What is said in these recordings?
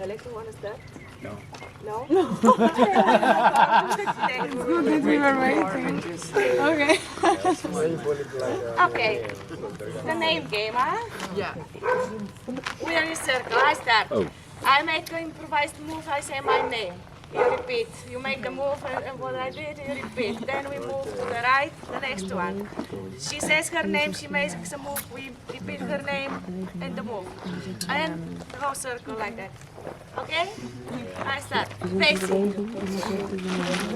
Electro one is that? No. No? It's good that we were waiting. Okay. Okay. The name game, huh? Yeah. We are in circle. I start. Oh. I make an improvised move. I say my name. You repeat. You make the move and what I did, you repeat. Then we move to the right, the next one. She says her name, she makes a move, we repeat her name and the move. And the whole circle like that. Okay? I start. Basic.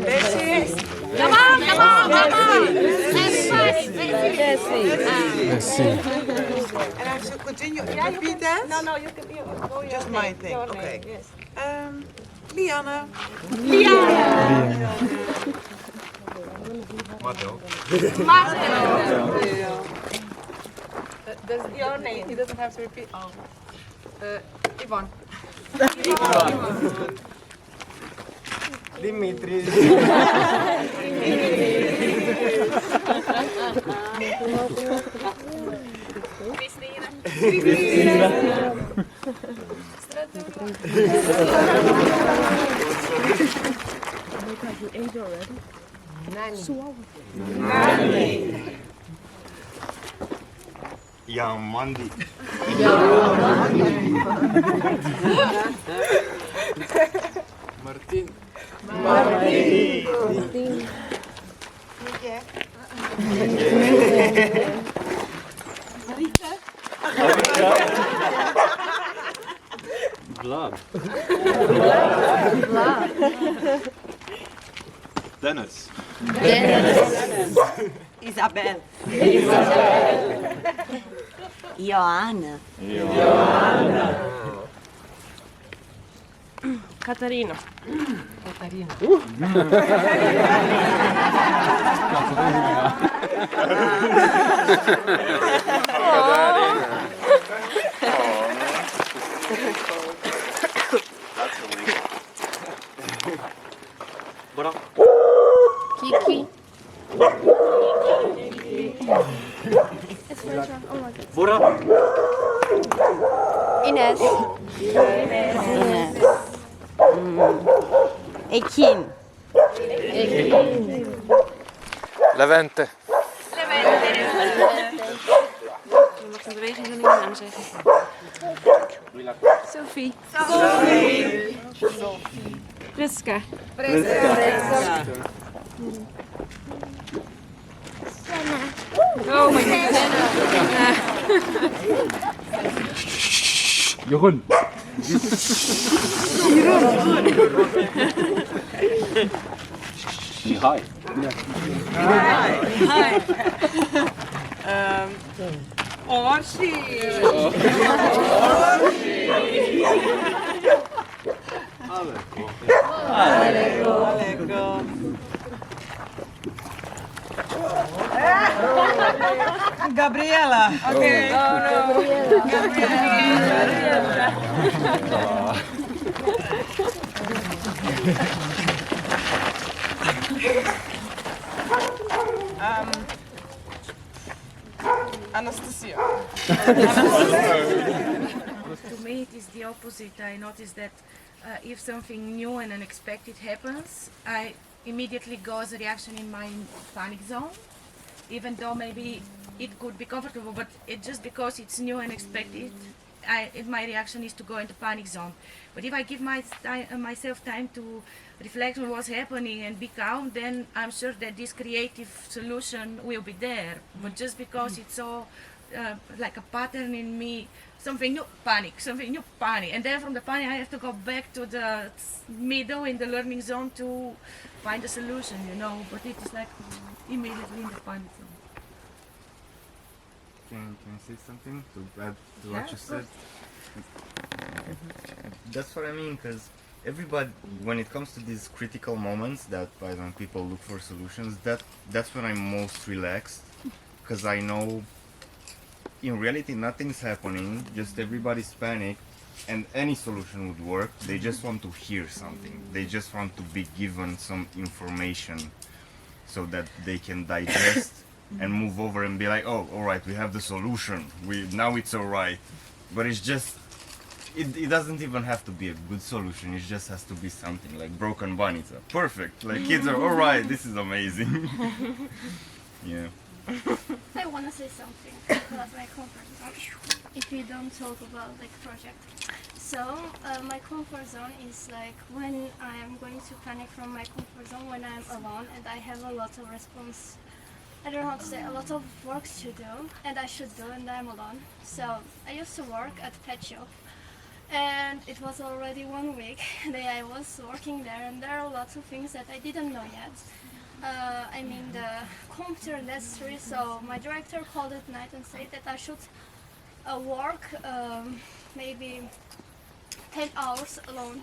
Basic. Come on, come on, come on. Everybody, basic. And I should continue to repeat that? No, no, you can go your Just name, my thing, your name, okay. Yes. Lianne. Matteo. Matteo. Does Your name. He doesn't have to repeat. Oh. Ivan. Dimitri. Cristina. Nani. Mandi. Martin. Vlad. Dennis. Isabel. Joanna. Katarina. Bora. Kiki. Bora. Ines. Ekin. Levente. Je mag de beweging van die naam zeggen. Sophie. Priska. Oh my god. Jeroen. Hi. Orsi. Aleko. Gabriela. Okay. Anastasia. To me, it is the opposite. I notice that if something new and unexpected happens, I immediately go as a reaction in my panic zone, even though maybe it could be comfortable, but it just because it's new and unexpected, my reaction is to go into panic zone. But if I give myself time to reflect on what's happening and be calm, then I'm sure that this creative solution will be there. But just because it's so like a pattern in me, something new, panic, and then from the panic I have to go back to the middle in the learning zone to find a solution, you know. But it is like immediately in the panic zone. Can I say something to add to what you said? That's what I mean, because everybody, when it comes to these critical moments that when people look for solutions, that's when I'm most relaxed, because I know in reality nothing's happening, just everybody's panicked, and any solution would work. They just want to hear something. They just want to be given some information so that they can digest and move over and be like, oh, all right, we have the solution. Now it's all right. But it's just it doesn't even have to be a good solution. It just has to be something like broken bunnies are perfect. Like kids are alright. This is amazing. Yeah. I want to say something about my comfort zone. If you don't talk about like project, so my comfort zone is like when I am going to panic from my comfort zone when I am alone and I have a lot of response. I don't know how to say, a lot of work to do and I should do and I'm alone. So I used to work at pet shop and it was already 1 week that I was working there and there are lots of things that I didn't know yet. I mean the computer industry, so my director called at night and said that I should work maybe 10 hours alone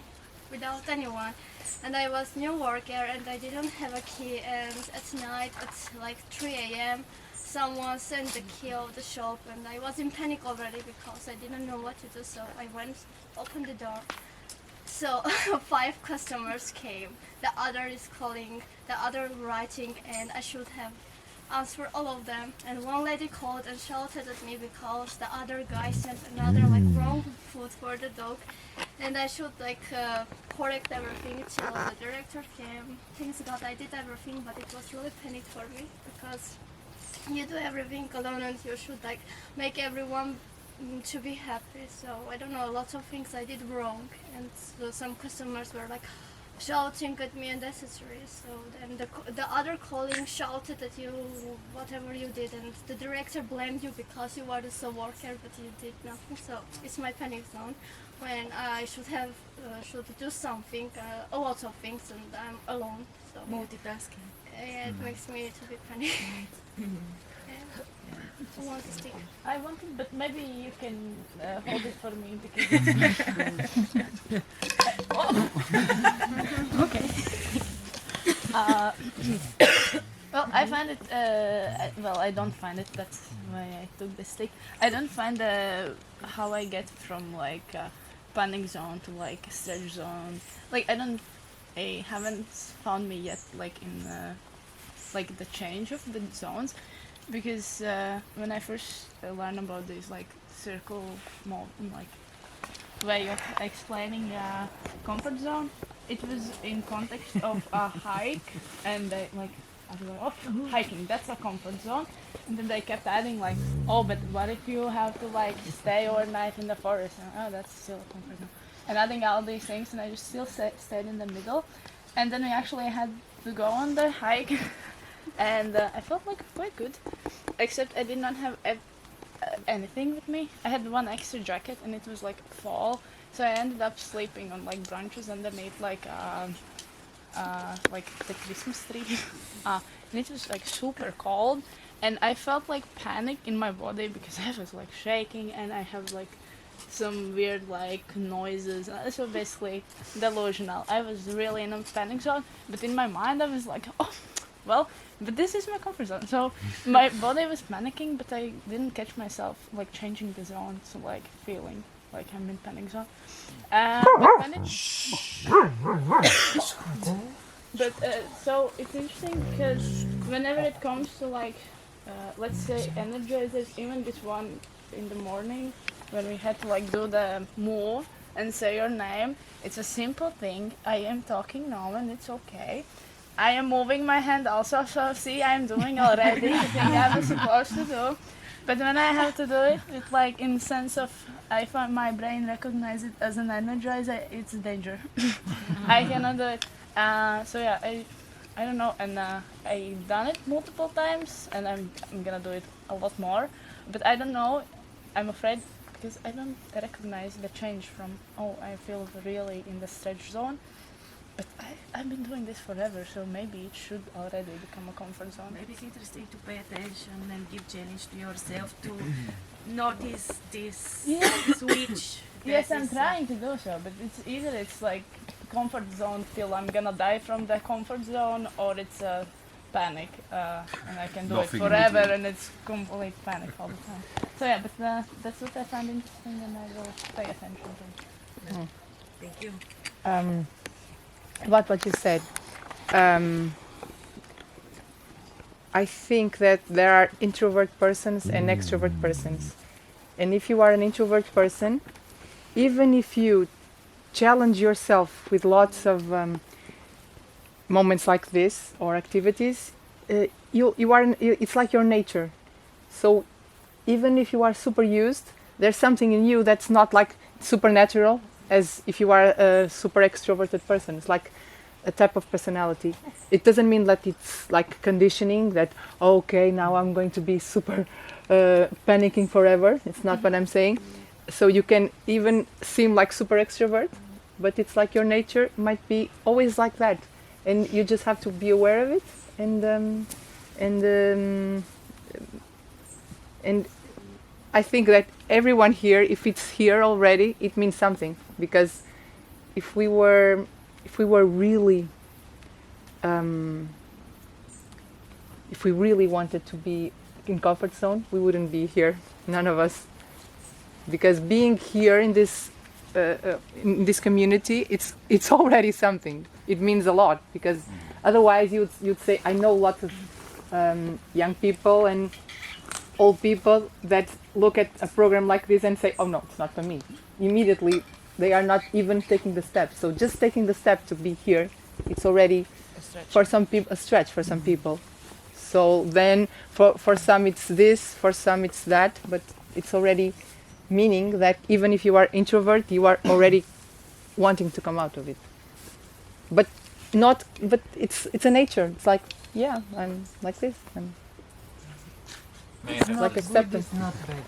without anyone. And I was new worker and I didn't have a key and at night at like 3 a.m. someone sent the key of the shop and I was in panic already because I didn't know what to do, so I went, opened the door. So 5 customers came, the other is calling, the other writing, and I should have answered all of them. And one lady called and shouted at me because the other guy sent another like wrong food for the dog, and I should like correct everything till the director came. Thanks God I did everything, but it was really panic for me because you do everything alone and you should like make everyone to be happy. So I don't know, lots of things I did wrong and so some customers were like shouting at me unnecessary. So then the other colleague shouted at you whatever you did and the director blamed you because you were the sole worker but you did nothing. So it's my panic zone when I should do something, a lot of things and I'm alone. So Multitasking. yeah, it makes me to be panic. I want to stick. I want it, but maybe you can hold it for me because it's okay. Well, I find it. Well, I don't find it. That's why I took the stick. I don't find how I get from like panic zone to like stretch zone. Like I haven't found me yet like in like the change of the zones. Because when I first learned about this like circle like way of explaining comfort zone, it was in context of a hike and I was like, oh, hiking, that's a comfort zone. And then they kept adding like, oh, but what if you have to like stay overnight in the forest? And, oh, that's still a comfort zone. And adding all these things, and I just still stayed in the middle. And then we actually had to go on the hike. And I felt like quite good, except I did not have anything with me. I had one extra jacket and it was like fall, so I ended up sleeping on like branches underneath like the Christmas tree. And it was like super cold and I felt like panic in my body because I was like shaking and I have like some weird like noises. So basically delusional. I was really in a panic zone, but in my mind I was like, oh, well, but this is my comfort zone. So my body was panicking, but I didn't catch myself like changing the zone to like feeling like I'm in panic zone. So it's interesting because whenever it comes to like, let's say energizers, even this one in the morning when we had to like do the moo and say your name, it's a simple thing. I am talking now and it's okay. I am moving my hand also, so see, I'm doing already the thing I was supposed to do. But when I have to do it, it's like in sense of, I find my brain recognize it as an energizer, it's danger. I cannot do it. So yeah, I don't know, and I've done it multiple times, and I'm gonna do it a lot more. But I don't know, I'm afraid, because I don't recognize the change from, oh, I feel really in the stretch zone. But I've been doing this forever, so maybe it should already become a comfort zone. Maybe it's interesting to pay attention and give challenge to yourself to notice this switch. Yes, I'm trying to do so, but it's like comfort zone till I'm gonna die from the comfort zone, or it's a panic, and I can do Nothing it forever, between. and it's complete panic all the time. So yeah, but that's what I find interesting, and I will pay attention to it. Thank you. What you said. I think that there are introvert persons and extrovert persons. And if you are an introvert person, even if you challenge yourself with lots of moments like this or activities, it's like your nature. So even if you are super used, there's something in you that's not like supernatural as if you are a super extroverted person. It's like a type of personality. It doesn't mean that it's like conditioning that, okay, now I'm going to be super panicking forever. It's not what I'm saying. So you can even seem like super extrovert, but it's like your nature might be always like that, and you just have to be aware of it. And I think that everyone here, if it's here already, it means something, because if we were really if we really wanted to be in comfort zone, we wouldn't be here, none of us, because being here in this community, it's already something. It means a lot, because otherwise you'd say, I know lots of young people and old people that look at a program like this and say, oh no, it's not for me. Immediately they are not even taking the step. So just taking the step to be here, it's already for some people a stretch for some people. So then for some it's this, for some it's that, but it's already meaning that even if you are introvert, you are already wanting to come out of it. But it's a nature. It's like, yeah, I'm like this. It's like acceptance. It's not bad.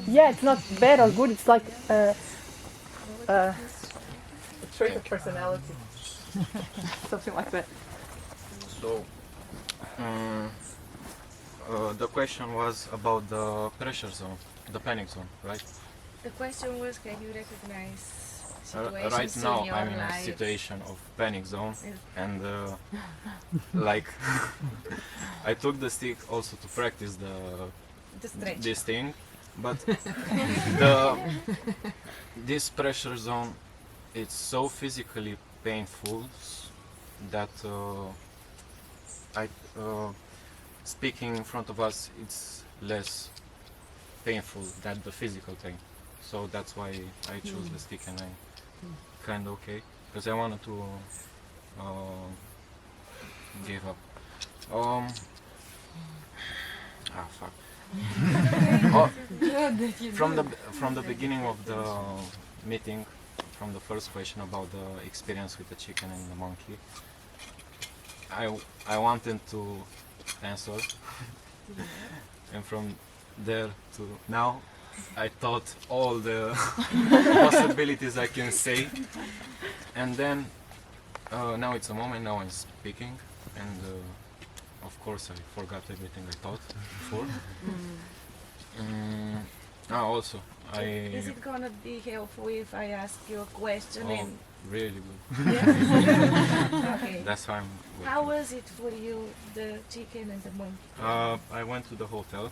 Yeah, it's not bad or good. It's like a trait of personality. Something like that. So, the question was about the pressure zone, the panic zone, right? The question was, can you recognize situations Right now, in your I'm in a life? situation of panic zone, and like I took the stick also to practice The stretch. this thing, but this pressure zone, it's so physically painful that speaking in front of us, it's less painful than the physical thing. So that's why I chose the stick, and I kind of okay, because I wanted to give up. Fuck. From the beginning of the meeting, from the first question about the experience with the chicken and the monkey, I wanted to answer, and from there to now, I thought all the possibilities I can say, and then now it's a moment. Now I'm speaking, and of course I forgot everything I thought before. Also, Is it gonna be helpful if I ask you a question? Oh, really good. Okay. That's why I'm. How was it for you, the chicken and the monkey? I went to the hotel.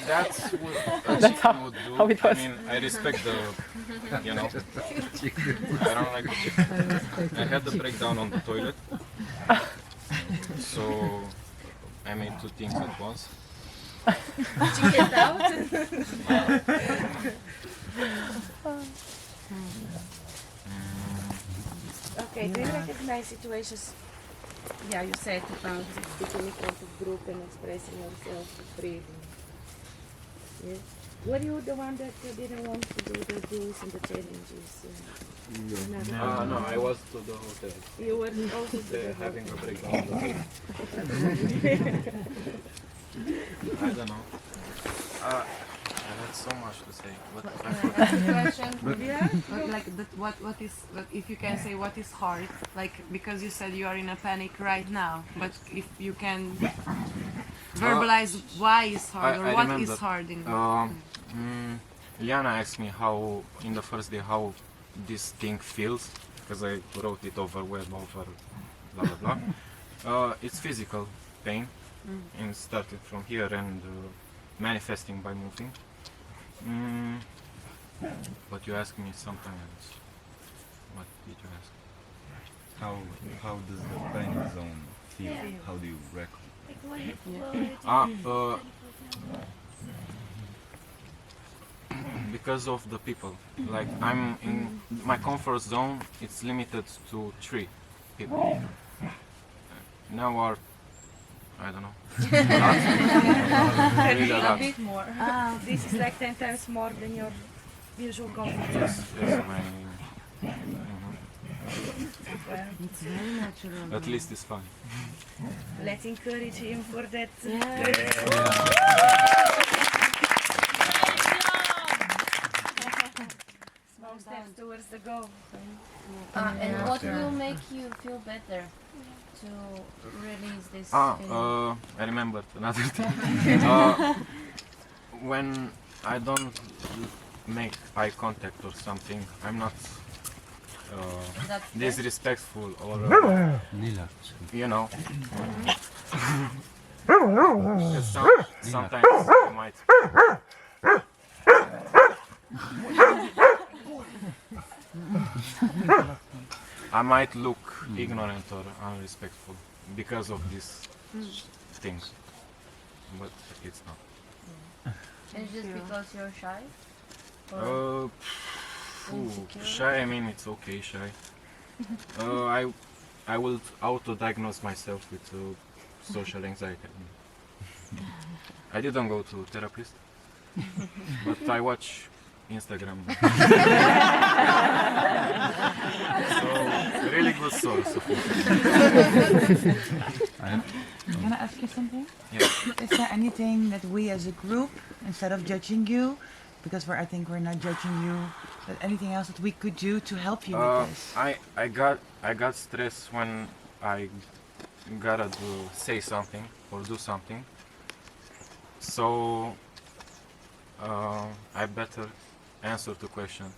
That's what a chicken would do. how it was. I mean, I respect the, you know, I don't like the chicken. I had the breakdown on the toilet, so I made two things at once. Chicken out? Okay, do you recognize situations? Yeah, you said about speaking in front of group and expressing yourself freely. Yes. Were you the one that didn't want to do the rules and the challenges? No, I was to the hotel. You were also to the They're having a hotel. breakdown. I don't know. I had so much to say, but I forgot. What is if you can say what is hard, like, because you said you are in a panic right now, but if you can verbalize why it's hard, or I what remember, is hard in Liana asked me how, in the first day, how this thing feels, because I wrote it over web, over blah blah blah. It's physical pain, and started from here and manifesting by moving. But you asked me something else. What did you ask? How does the panic zone feel? How do you reckon? Like, what because of the people. Like I'm in my comfort zone. It's limited to 3 people. Now are, I don't know. Really a A lot. bit more. This is like 10 times more than your usual comfort zone. Yes, at least it's fun. Let's encourage him for that. Small steps towards the goal. And what will make you feel better to release this I remembered another thing. When I don't make eye contact or something, I'm not disrespectful or you know. Sometimes I might. I might look ignorant or unrespectful because of these things, but it's not. Is it because you're shy? Shy. I mean, it's okay, shy. I will auto-diagnose myself with social anxiety. I didn't go to therapist, but I watch Instagram. So really good source of information. Can I ask you something? Yeah. Is there anything that we as a group, instead of judging you, because I think we're not judging you, but anything else that we could do to help you with this? I got stressed when I gotta say something or do something. So I better answer the question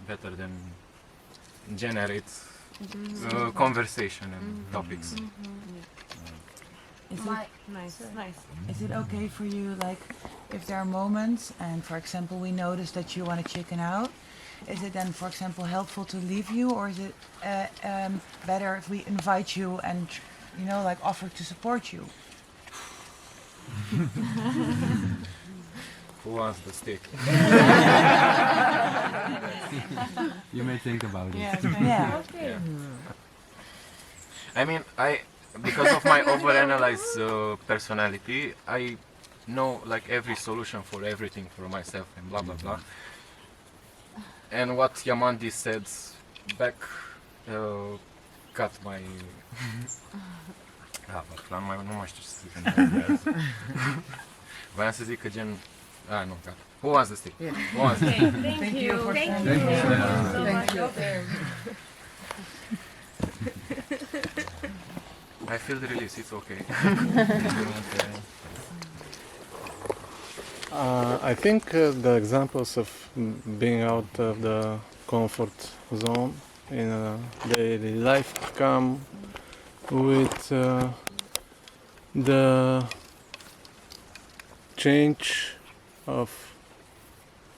better than generate conversation and topics. Is it, Nice. is it okay for you, like, if there are moments, and for example, we notice that you want to chicken out, is it then, for example, helpful to leave you, or is it better if we invite you and, you know, like, offer to support you? Who wants the stick? You may think about it. Yeah. Okay. I mean, because of my overanalyzed personality, I know like every solution for everything for myself and blah blah blah. And what Yamandi said back cut my... nu mai știu ce să zic în engleză. Voiam să zic că gen... nu, gata. Who wants the stick? Who wants the stick? Thank you. I feel the release, it's okay. I think the examples of being out of the comfort zone in daily life come with the change of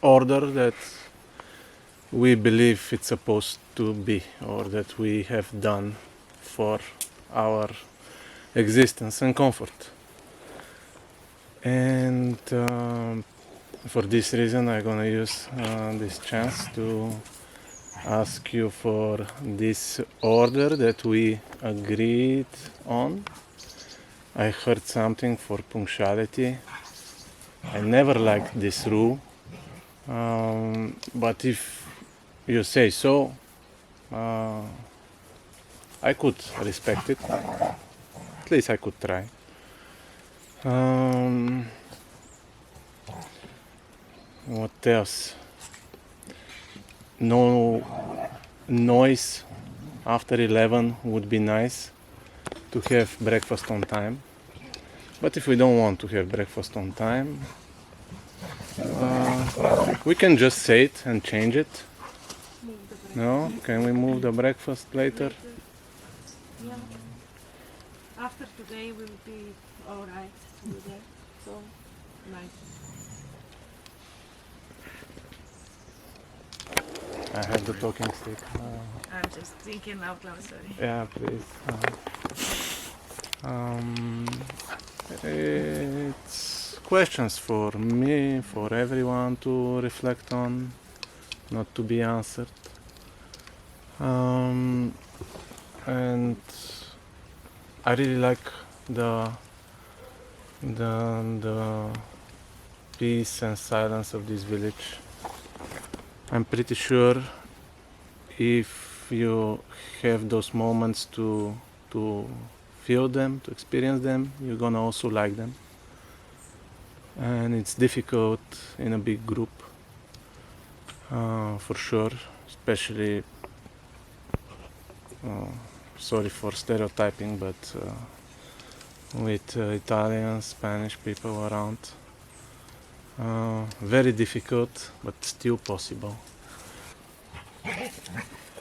order that we believe it's supposed to be, or that we have done for our existence and comfort. And for this reason I'm gonna use this chance to ask you for this order that we agreed on. I heard something for punctuality. I never liked this rule, but if you say so, I could respect it. At least I could try. What else? No noise after 11 would be nice, to have breakfast on time. But if we don't want to have breakfast on time, we can just say it and change it. No? Can we move the breakfast later? Yeah. After today we'll be alright to be there. So nice. I have the talking stick. I'm just thinking out loud, sorry. Yeah, please. It's questions for me, for everyone to reflect on, not to be answered. And I really like the peace and silence of this village. I'm pretty sure if you have those moments to feel them, to experience them, you're gonna also like them. And it's difficult in a big group, for sure, especially, sorry for stereotyping, but with Italian, Spanish people around. Very difficult, but still possible.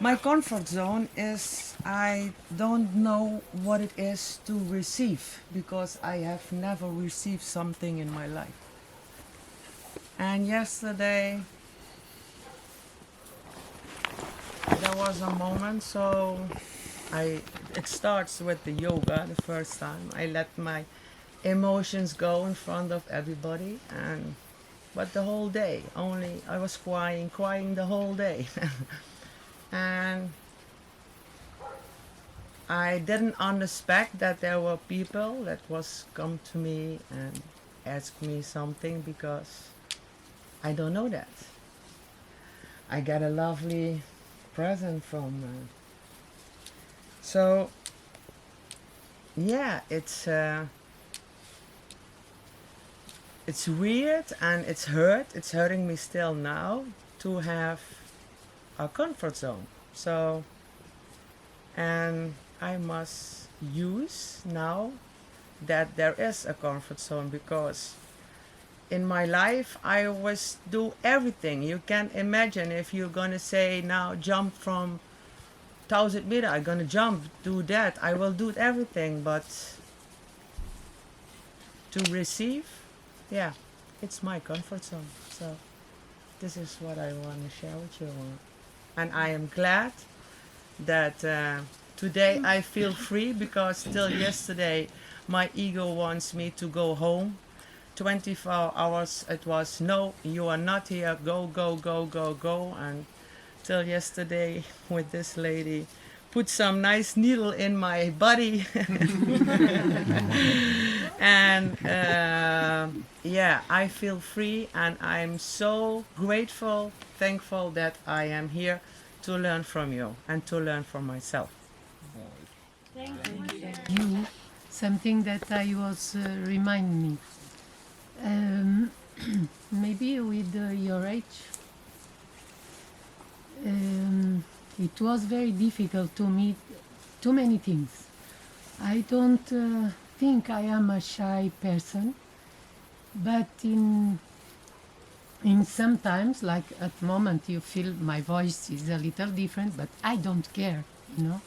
My comfort zone is I don't know what it is to receive because I have never received something in my life. And yesterday there was a moment, so it starts with the yoga the first time. I let my emotions go in front of everybody, but the whole day only I was crying the whole day. And I didn't expect that there were people that was come to me and ask me something because I don't know that. I got a lovely present from so yeah, it's weird and it's hurting me still now to have a comfort zone. So, and I must use now that there is a comfort zone because in my life I always do everything. You can imagine if you're gonna say now jump from 1,000 meters, I'm gonna jump, do that. I will do everything, but to receive, yeah, it's my comfort zone. So this is what I want to share with you. And I am glad that today I feel free because till yesterday my ego wants me to go home. 24 hours it was, no, you are not here, go, go, go, go, go. And till yesterday with this lady put some nice needle in my body. And yeah, I feel free and I'm so grateful, thankful that I am here to learn from you and to learn from myself. You, something that I was remind me. Maybe with your age, it was very difficult to meet too many things. I don't think I am a shy person, but in sometimes, like at the moment, you feel my voice is a little different, but I don't care, you know.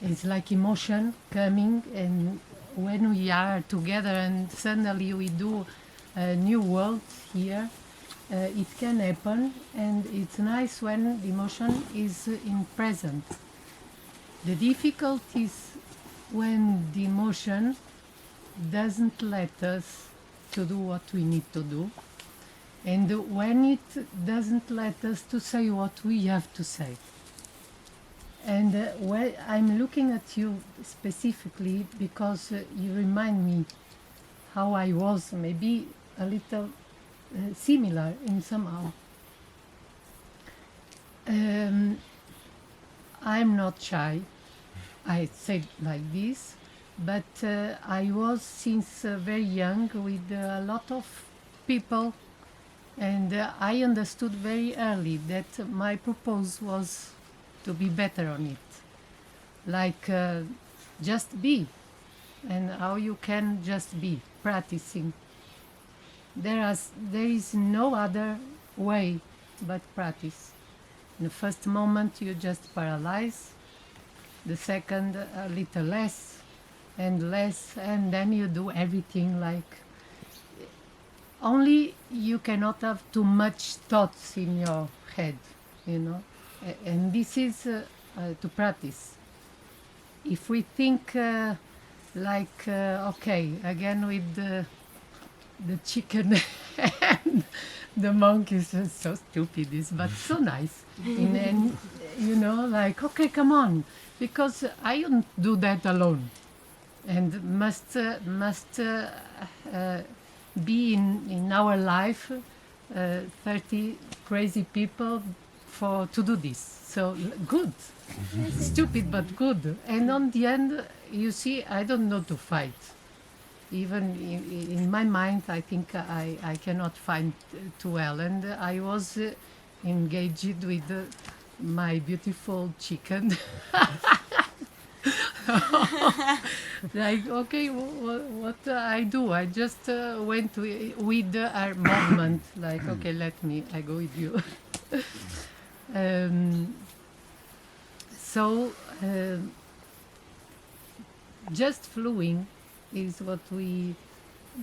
It's like emotion coming, and when we are together and suddenly we do a new world here, it can happen, and it's nice when the emotion is in present. The difficulty is when the emotion doesn't let us to do what we need to do, and when it doesn't let us to say what we have to say. And well, I'm looking at you specifically because you remind me how I was, maybe a little similar in somehow. I'm not shy, I say like this, but I was since very young with a lot of people, and I understood very early that my purpose was to be better on it. Like just be, and how you can just be practicing. There is no other way but practice. In the first moment you just paralyze, the second a little less, and then you do everything like. Only you cannot have too much thoughts in your head, you know, and this is to practice. If we think okay, again with the chicken and the monkeys are so stupid, but so nice. And you know, like, okay, come on, because I don't do that alone, and must be in our life 30 crazy people to do this. So good, stupid but good. And on the end, you see, I don't know to fight. Even in my mind, I think I cannot fight too well. And I was engaged with my beautiful chicken. Like, okay, what I do? I just went with our movement. Like, okay, I go with you. So just flowing is what we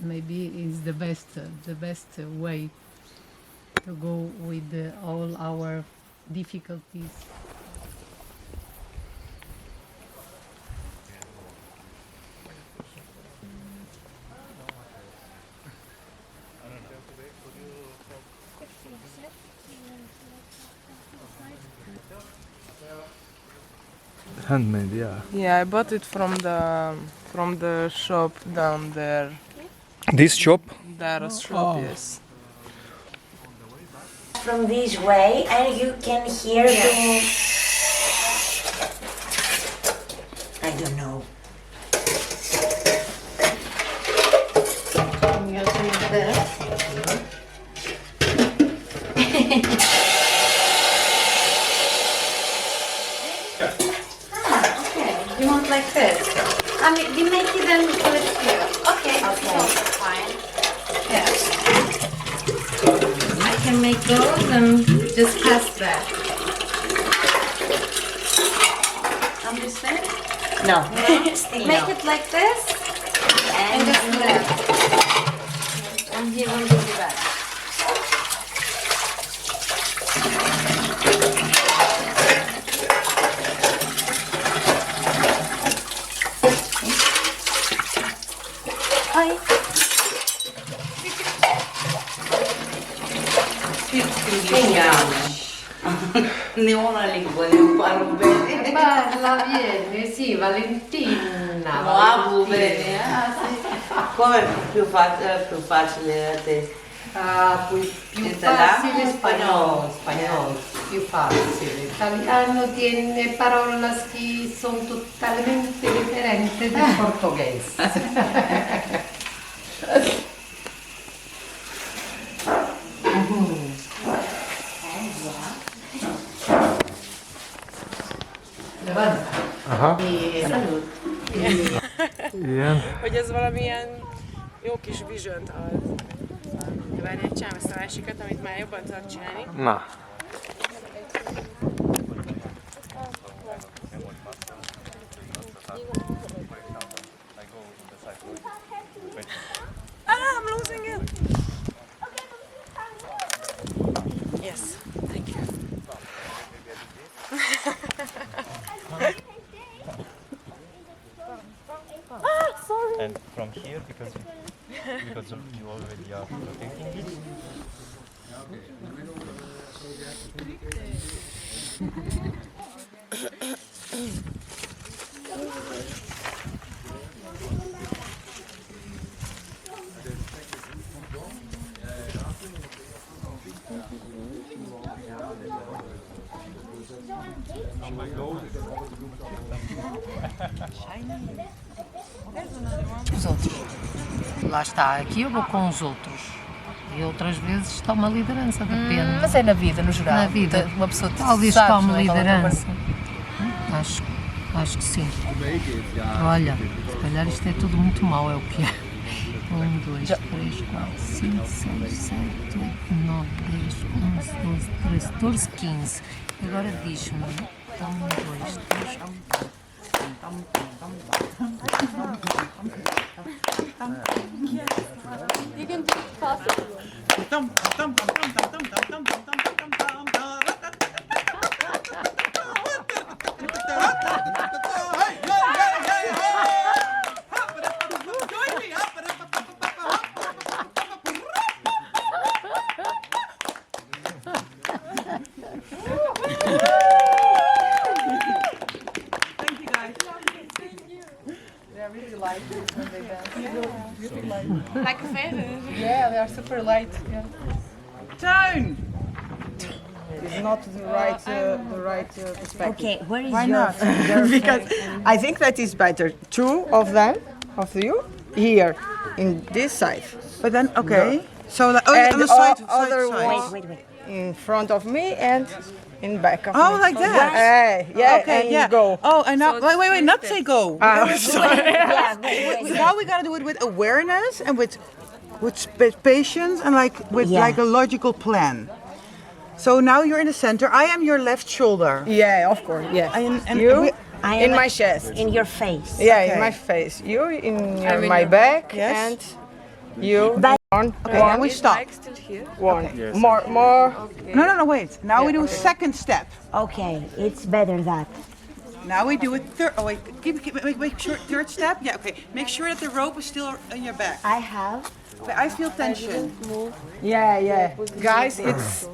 maybe is the best way to go with all our difficulties. Handmade, yeah. Yeah, I bought it from the shop down there. This shop? Dara's shop, yes. From this way, and you can hear the. I don't know. You want like this? I mean, you make it and put it here. Okay. Okay. Fine. Yes. I can make those and just pass that. Understand? No. No? Make it like this and just left. And he will give you back. Hi. Ne ho una lingua, ne imparo bene. Parla bene, sì, Valentina. Muovo bene. Come più facile a te? Più facile spagnolo, più facile. Italiano tiene parolas che sono totalmente differenti dal portoghese. Aha. Igen. Hogy ez valamilyen jó kis vision-t ad. De várj, csinálom ezt a másikat, amit már jobban tudok csinálni. Na. I'm losing it! Yes, thank you. Sorry. And from here, because you already are rotating it. Os outros. Lá está, aqui eu vou com os outros. E outras vezes toma liderança, depende. Mas é na vida, no geral. Na vida. Uma pessoa talvez sabe, tome não é? liderança. Acho que sim. Olha, se calhar isto é tudo muito mau, é o que é. 1, 2, 3, 4, 5, 6, 7, 8, 9, 10, 11, 12, 13, 14, 15. Agora diz-me. 1, 2, 3. You can do it faster. Like a feather. Yeah, they are super light. Yeah. Tuin! It's not the right perspective. Okay, where is Why your not? Because I think that is better. Two of them, of you, here, in this side. But then, okay. So, like, And on the side, other side. one in front of me and in back of me. Oh, like that? Yeah, Okay, and yeah. go. Oh, and now, wait, not say go. Sorry. Now we gotta do it with awareness and with patience and with Yeah. like a logical plan. So now you're in the center. I am your left shoulder. Yeah, of course, yes. And You I in am my chest. in your face. Yeah, Okay. in my face. You in I'm in my your- back Yes. and you Back. one. Okay, one. and we stop. One. Yes. More. No, wait. Now we do a second step. Okay, it's better that. Now we do a third. Oh wait, make sure third step. Yeah, okay. Make sure that the rope is still in your back. I have. But I feel tension. Yeah. Guys, it's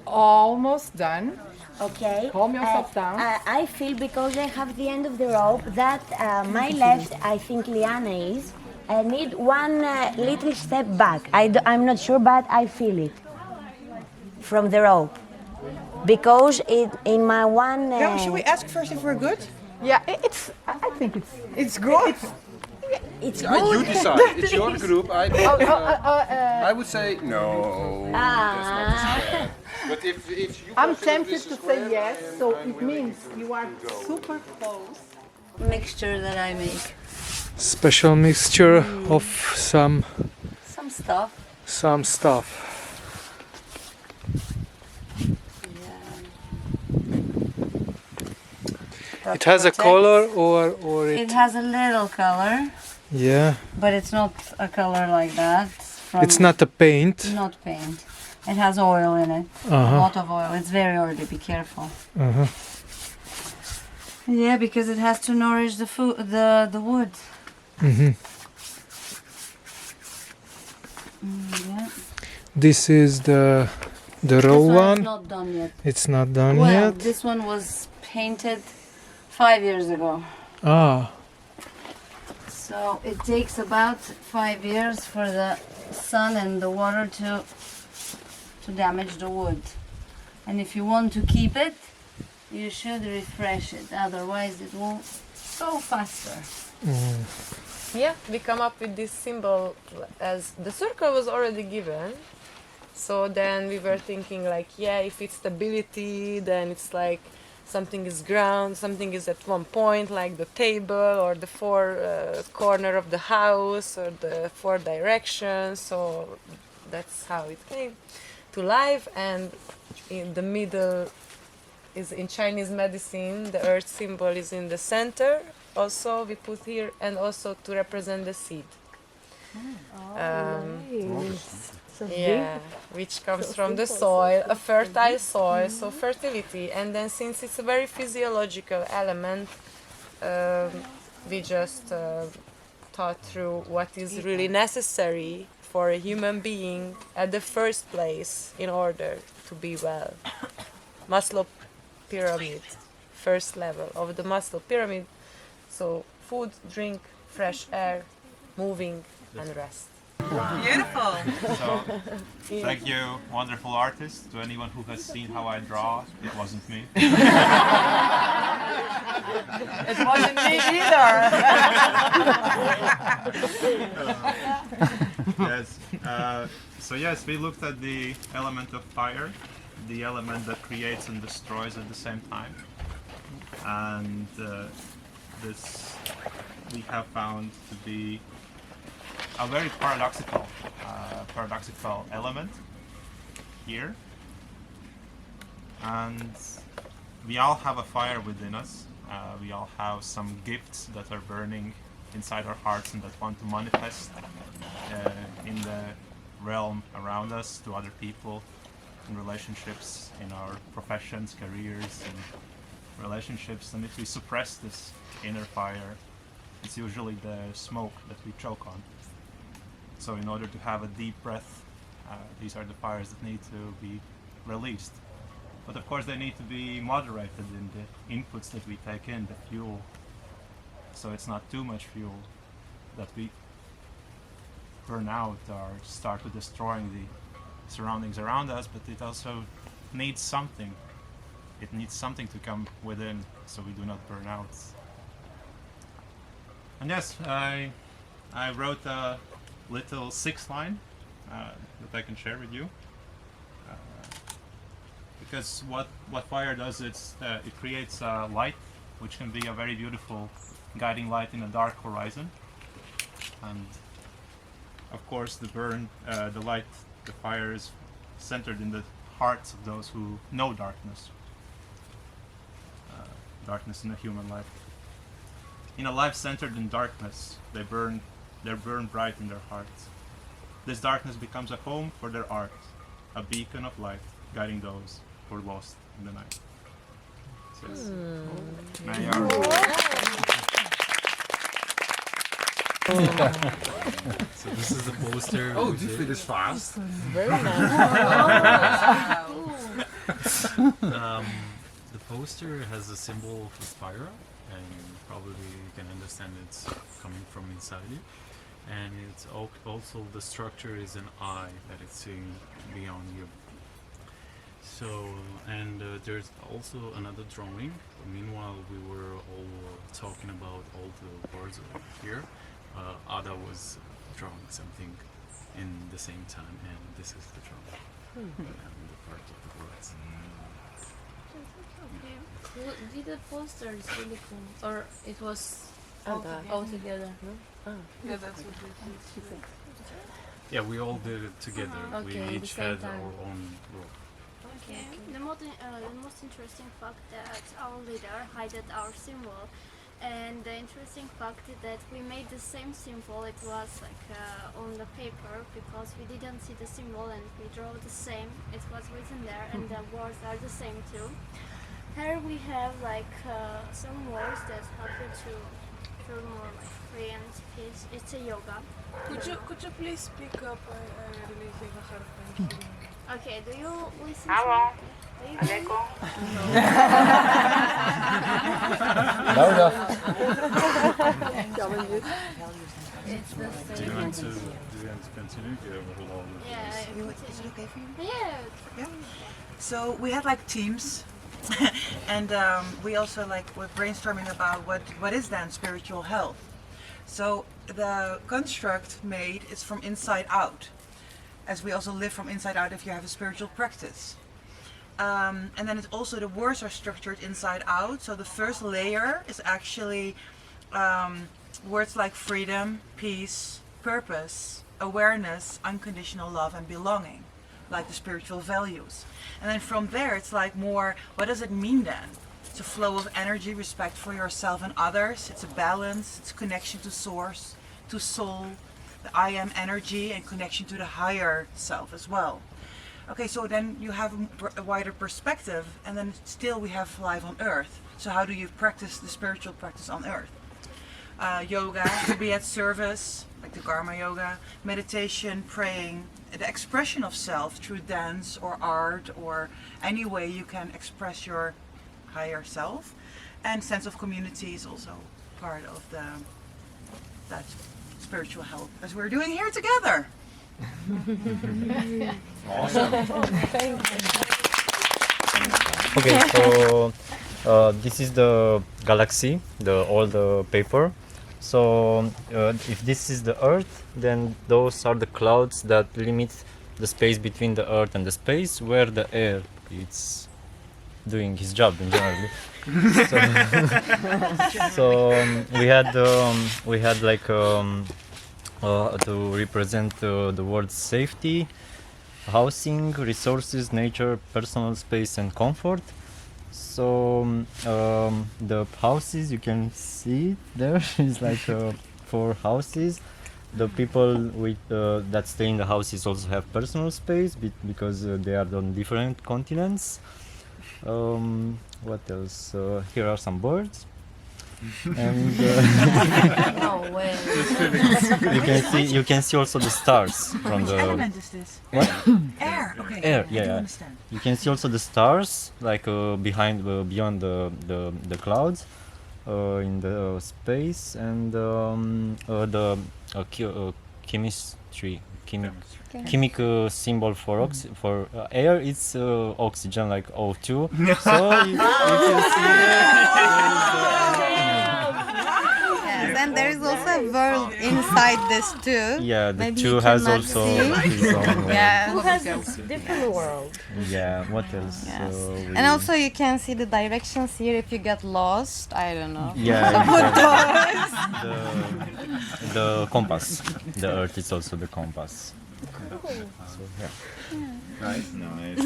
almost done. Okay. Calm yourself down. I feel because I have the end of the rope that my left, I think Liana is, need one little step back. I'm not sure, but I feel it from the rope. Because in my one. Yeah, should we ask first if we're good? Yeah, I think It's good. It's Yeah, good. you decide. It's your group. I don't, I would say no. That's not fair. But if you I'm consider tempted this to is say fair, yes, I am- so I'm it willing means you are super close. Mixture that I make. special mixture of some Some stuff. It has a color or It has a little color, yeah. but it's not a color like that. It's not a paint. Not paint. It has oil in it. A Uh-huh. lot of oil. It's very oily. Be careful. Uh-huh. Yeah, because it has to nourish the food, the wood. Hmm. Yeah. This is the raw This one one. is not done yet. It's not done Well, yet. this one was painted 5 years ago. Ah, So it takes about 5 years for the sun and the water to damage the wood. And if you want to keep it, you should refresh it. Otherwise, it will go faster. Yeah, we come up with this symbol as the circle was already given. So then we were thinking like, yeah, if it's stability, then it's like something is ground, something is at one point, like the table or the four corner of the house or the four directions. So that's how it came to life. And in the middle is in Chinese medicine, the earth symbol is in the center. Also we put here, and also to represent the seed. Yeah, which comes from the soil, a fertile soil, so fertility. And then since it's a very physiological element, we just thought through what is really necessary for a human being at the first place in order to be well. Maslow pyramid, first level of the Maslow pyramid. So food, drink, fresh air, moving and rest. Beautiful. So, thank you, wonderful artist. To anyone who has seen how I draw, it wasn't me. It wasn't me either. Yes. So yes, we looked at the element of fire, the element that creates and destroys at the same time, and this we have found to be a very paradoxical element here. And we all have a fire within us. We all have some gifts that are burning inside our hearts and that want to manifest in the realm around us to other people, in relationships, in our professions, careers, and relationships. And if we suppress this inner fire, it's usually the smoke that we choke on. So in order to have a deep breath, these are the fires that need to be released. But of course they need to be moderated in the inputs that we take in, the fuel. So it's not too much fuel that we burn out or start to destroying the surroundings around us, but it also needs something. It needs something to come within so we do not burn out. And yes, I wrote a little 6th line that I can share with you. Because what fire does is it creates light, which can be a very beautiful guiding light in a dark horizon. And of course, the light, the fire is centered in the hearts of those who know darkness. Darkness in a human life. In a life centered in darkness, they burn bright in their hearts. This darkness becomes a home for their art, a beacon of light guiding those who are lost in the night. So, yes. May So this is the poster. Oh, you finish fast. Very nice. The poster has a symbol of a spiral, and probably you can understand it's coming from inside you. And it's also the structure is an eye that it's seeing beyond you. So, and there's also another drawing. Meanwhile, we were all talking about all the words over here. Ada was drawing something in the same time, and this is the drawing. And the part of the words. Did the poster is really cool, or it was Ada. all together? No? Ah. Yeah, that's what she said. Yeah, we all did it together. Okay, We at the each same had time. our own role. Okay. The most interesting fact that our leader hided our symbol, and the interesting fact is that we made the same symbol. It was like on the paper because we didn't see the symbol and we drew the same. It was written there, and the words are the same too. Here we have like some words that help you to feel more like free and peace. It's a yoga. Could you please speak up? I really have a hard time hearing. Okay, do you listen Hello. to me? Do you hear me? It's the Do same. you want to continue? Do you have a whole Yeah, Is it okay for you? Yeah. So we had like teams, and we also like were brainstorming about what is then spiritual health. So the construct made is from inside out, as we also live from inside out if you have a spiritual practice. And then it's also the words are structured inside out. So the first layer is actually words like freedom, peace, purpose, awareness, unconditional love, and belonging, like the spiritual values. And then from there, it's like more, what does it mean then? It's a flow of energy, respect for yourself and others. It's a balance, it's connection to source, to soul, the I am energy, and connection to the higher self as well. Okay, so then you have a wider perspective, and then still we have life on earth. So how do you practice the spiritual practice on earth? Yoga, to be at service, like the Karma Yoga, meditation, praying, the expression of self through dance or art or any way you can express your higher self, and sense of community is also part of that spiritual health, as we're doing here together. Awesome. Okay, so this is the galaxy, all the paper. So if this is the Earth, then those are the clouds that limit the space between the Earth and the space where the air is doing his job in general. We had like to represent the words safety, housing, resources, nature, personal space, and comfort. So the houses, you can see there is like 4 houses. The people with that stay in the houses also have personal space because they are on different continents. What else? Here are some birds. And No way. you can see also the stars from Which the element is this? what? Air. Okay. Air, I do yeah. understand. You can see also the stars like beyond the clouds in the space, and the chemistry, chemic symbol for air. It's oxygen, like O2. So if you see Yes, and there is also a world inside this too. yeah, the Maybe two you has cannot also see. his own world. Yeah. Who has a different world? Yeah, what else? Yes. We- And also you can see the directions here if you get lost. I don't know. Yeah, Put exactly. those. the compass. The Earth is also the compass. So yeah. Nice. Nice.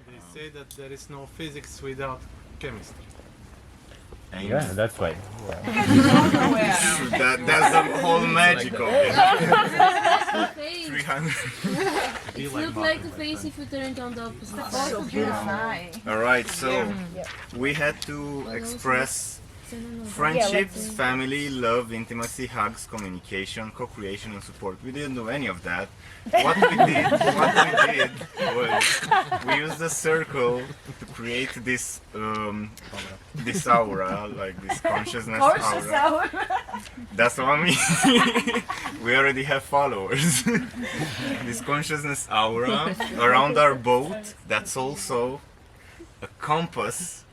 They say that there is no physics without chemistry. Yeah, that's right. That's the whole magic of it. 300. It looked like a face if you turn it on the opposite side. So beautiful. All right, so we had to express friendships, family, love, intimacy, hugs, communication, co-creation, and support. We didn't do any of that. What we did was we used a circle to create this this aura, like this consciousness aura. That's what I mean. We already have followers. This consciousness aura around our boat. That's also a compass.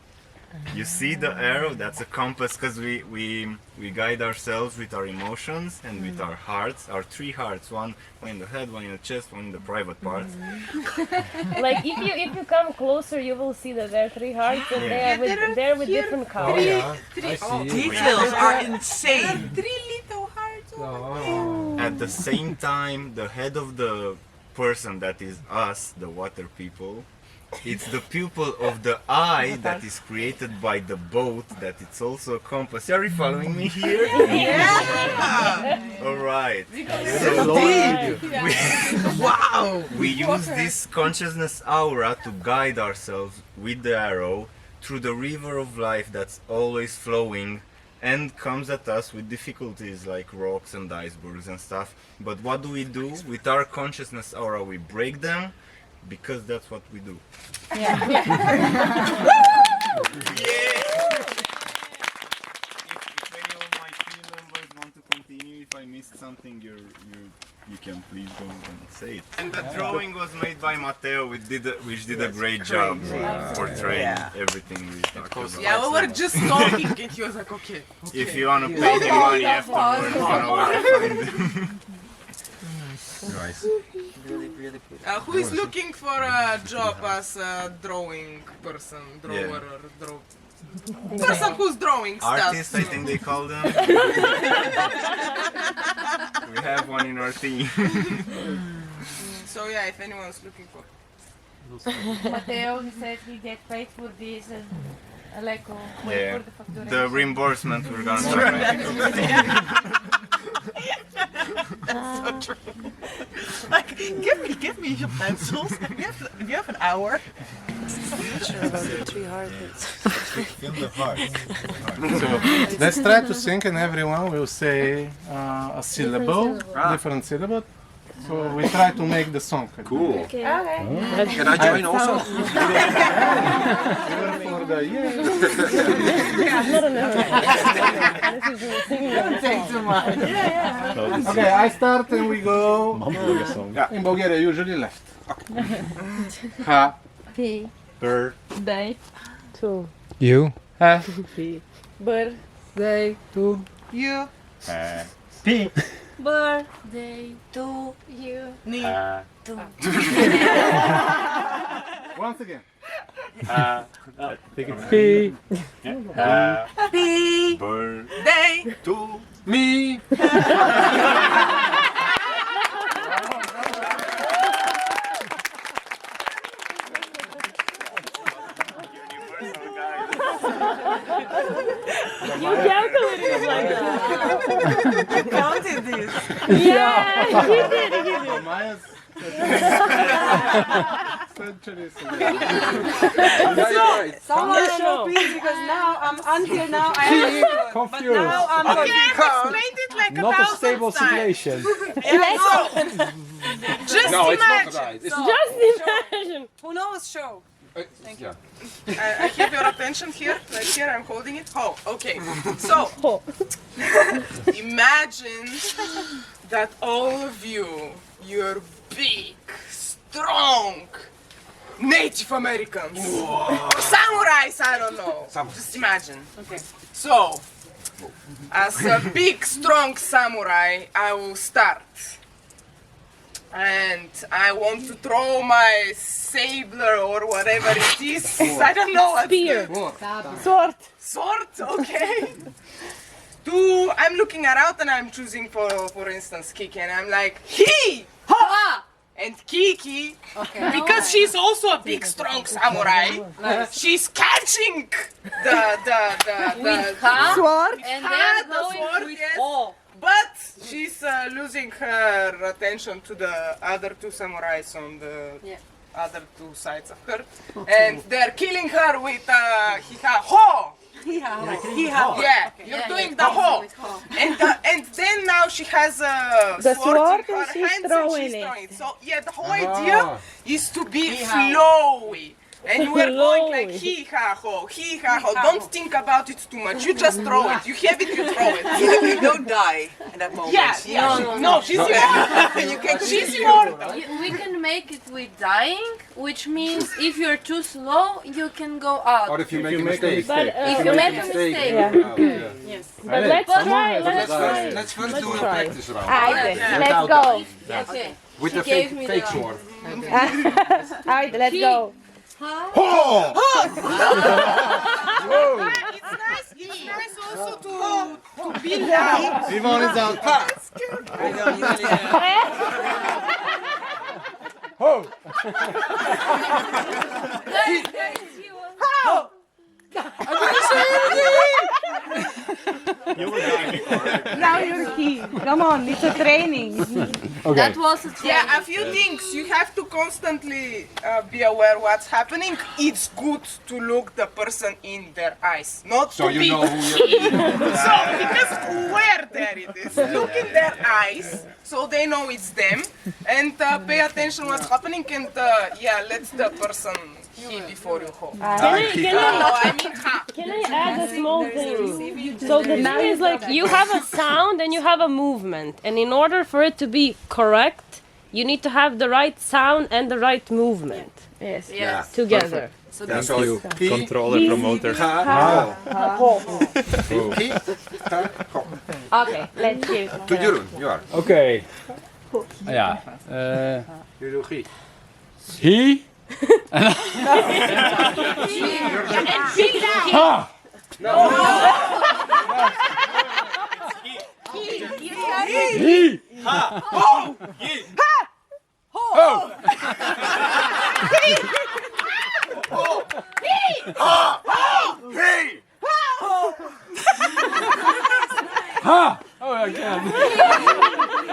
You see the arrow? That's a compass, because we guide ourselves with our emotions and with our hearts, our 3 hearts, one in the head, one in the chest, one in the private parts. Like if you come closer, you will see that there are 3 hearts and they're with different colors. Details are insane. 3 little hearts. At the same time, the head of the person that is us, the water people, it's the pupil of the eye that is created by the boat, that it's also a compass. Are you following me here? Yeah! Alright. Wow! We use this consciousness aura to guide ourselves with the arrow through the river of life that's always flowing and comes at us with difficulties like rocks and icebergs and stuff. But what do? With our consciousness aura, we break them, because that's what we do. Yeah. If any of my team members want to continue, if I missed something, you can please go and say it. And the drawing was made by Matteo, which did a great job portraying everything we talked about. Yeah, we were just talking and he was like, okay. If you want to pay him money afterwards, you know where to find him. Nice. Really who is looking for a job as a drawing person, drawer, or person who's drawing stuff? Artists, I think they call them. We have one in our team. So yeah, if anyone's looking for. Matteo, he said he get paid for this and like wait Yeah, for the facturation. the reimbursement we're gonna talk about. That's so true. Like, give me your pencils. You have an hour. Feel the heart. So let's try to sync, and everyone will say a syllable, different syllable. So we try to make the song. Cool. Okay. Can I join also? For the Don't take too much. Okay, I start and we go. In Bulgaria, usually left. Ha. P. Birthday. To. You. Happy. Birthday. To. You. P. Birthday. To You. Me. to Once again. Take it. P. Happy birthday to me. You calculated it like that. You counted this. Yeah, he did. Someone show please, because now until now I am confused. But now I'm explained it like Not a 1,000 stable times. situation. Just No, it's not imagine. right. It's So, Just imagine. Who knows? Show. Thank you. I have your attention here, right here. I'm holding it. Oh, okay. So, imagine that all of you're big, strong, Native Americans, samurais. I don't know. Just imagine. Okay. So, as a big, strong samurai, I will start. And I want to throw my saber or whatever it is. I don't know what. Spear. Sword. Sword, okay. I'm looking around and I'm choosing for instance Kiki, and I'm like he ha. And Kiki, because she's also a big, strong samurai, she's catching the sword, and then going with but she's losing her attention to the other two samurais on the other two sides of her, and they're killing her with hiha ho. Yeah, you're doing the ho. And then now she has a the sword in her and she's hands throwing and she's it. throwing it. So yeah, the whole idea is to be flowy. And we're going like hee ha ho, hee ha ho. Don't think about it too much. You just throw it. You have it, you throw it. You don't die in that moment. Yeah. No, she's immortal. She's immortal. We can make it with dying, which means if you're too slow, you can go out. Or if you make a mistake. But if you make a mistake, Yes. But let's try. Let's first do a practice round. Let's go. Okay. With She the gave me fake the- sword. Alright, let's go. It's nice also to be loud. Vivon is out. Ho! You were dying before, right? Now you're key. Come on, it's a training. Okay. That was a training. Yeah, a few things. You have to constantly be aware what's happening. It's good to look the person in their eyes, not So to you be know who you're So, because where there it is, look in their eyes, so they know it's them, and pay attention what's happening, and let the person he before you ho. Can I add a small thing? So the thing is like you have a sound and you have a movement, and in order for it to be correct, you need to have the right sound and the right movement. Yes. Yes. Together. So Thank so you, he- controller he- promoter. Ha. Ho. He. Ha. Ho. Okay, let's hear it. To Jeroen, you are. Oké. Ja. You do he. He. Ha. He. Ha. Ho. He. Ha. Ho. He. Ho. He. Ha. Ho. He. Ha. Oh, again.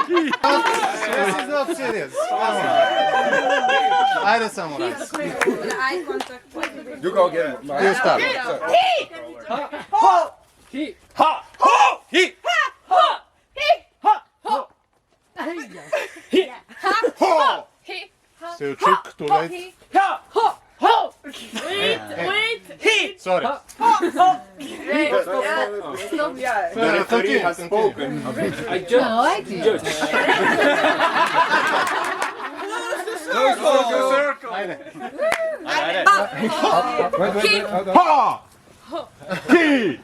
This is not serious. I do samurai. Eye contact. You go again. You start. Ho. He. Ha. Ho. He. Ho. He. Ho. He. So you trick too late. Ha. Ho. Ho. Wait. He. Sorry. Stop. The referee has spoken. I judge. Circle. Aynen. Wait. Ha. He.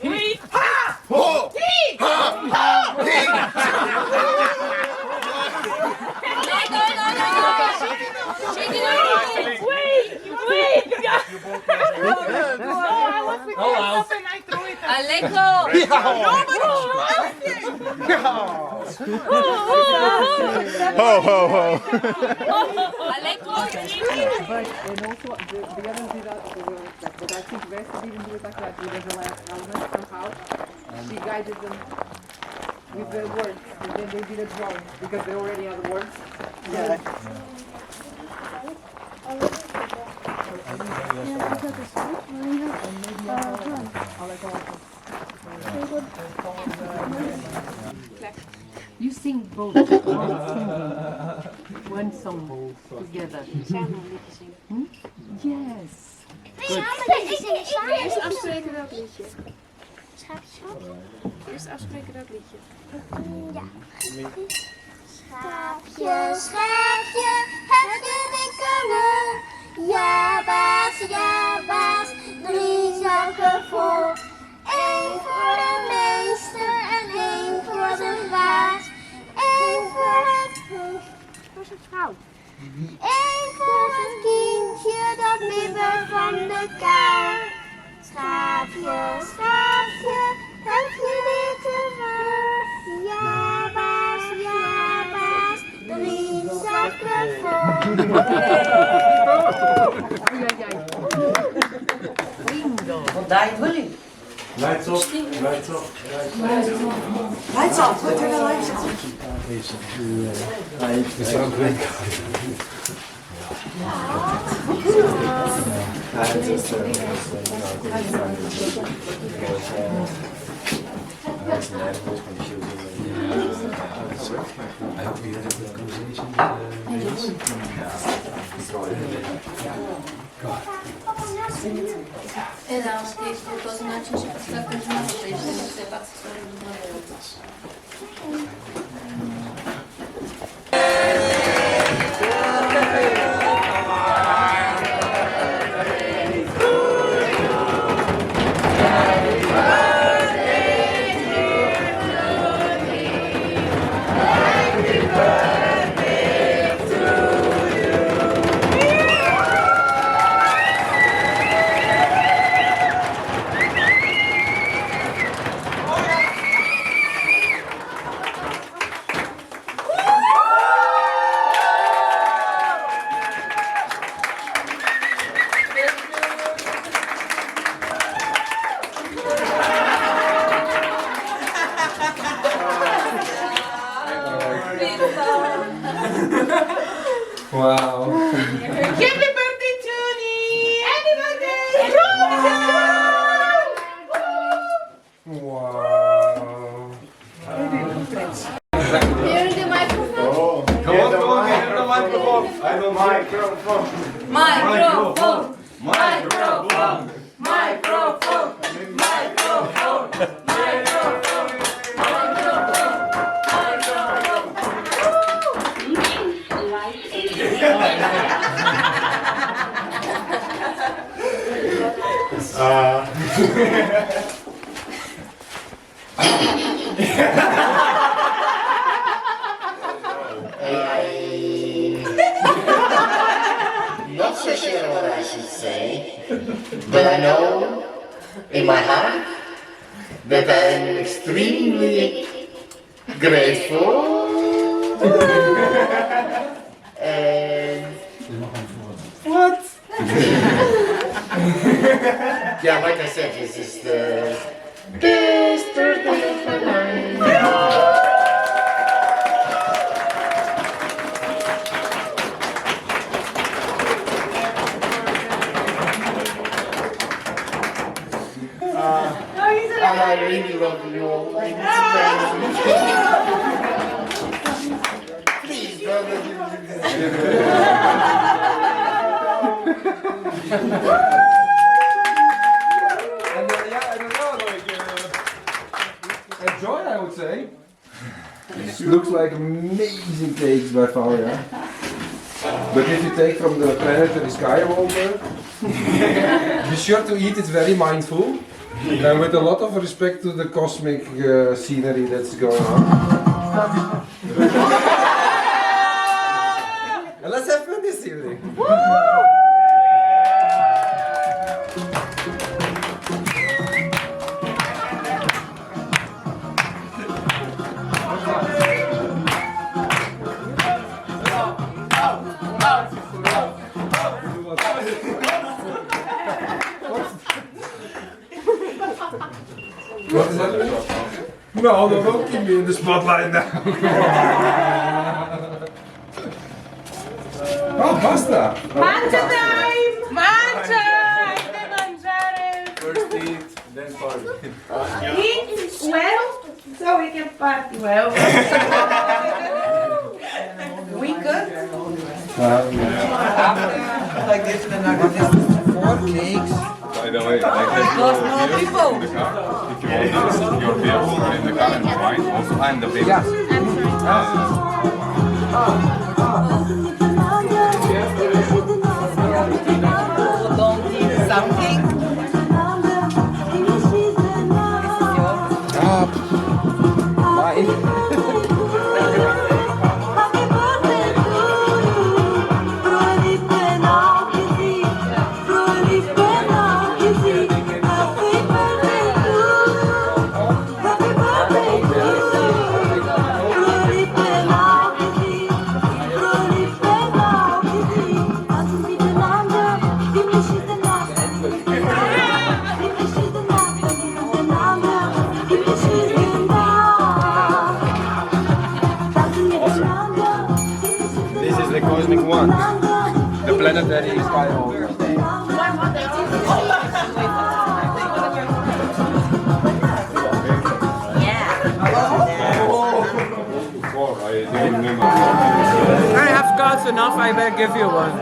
Wait. Ho. Aleko. Ho ho ho. But and also the others did that, but I think Vesta didn't do it like that with the last element somehow. She guided them with the words, and then they did a drawing because they already had the words. Yeah. You sing both. One song. song together. Hmm? Yes. Eerst afspreken welk liedje. Eerst afspreken welk liedje. Ja. Schaapje, schaapje, heb je dikke wol? Ja baas, 3 zakken vol. 1 voor de meester en 1 voor de baas. 1 voor zijn vrouw. 1 voor het kindje dat bibbert van de kou. Schaapje, schaapje, heb je dikke wol? Ja baas, 3 zakken vol. Vandaag wil ik. Lights off, lights off, Lights off, what are the lights off? It's so great. I hope you had a good conversation Wow. Happy birthday, Tony! Happy birthday! Wow. Here the microphone. Come on, give him the microphone. I don't microphone. Microphone. Microphone. Microphone. Not so sure what I should say, but I know in my heart that I'm extremely grateful and what? Yeah, like I said, this is the best birthday of my life. I really love you all. Like, it's amazing. Please, brother. Yeah, I don't know, like, enjoy, I would say. Looks like amazing cakes by far, yeah. But if you take from the planetary Skywalker, be sure to eat it very mindful and with a lot of respect to the cosmic scenery that's going on. And let's have fun this evening. What is that? No, don't keep me in the spotlight now. Oh, pasta! Mangia time! Mangia! Deve mangiare! First eat, then party. Eat well, so we can party well. We could. Like this, and then this is 4 cakes. By the way, like that you Lost more will people. in the car. If you hold this, your beer will be in the car and the wine. Also, I'm the baby. Yeah. Don't eat something. This is the cosmic one, the planetary Skywalker. I have got enough, I will give you one.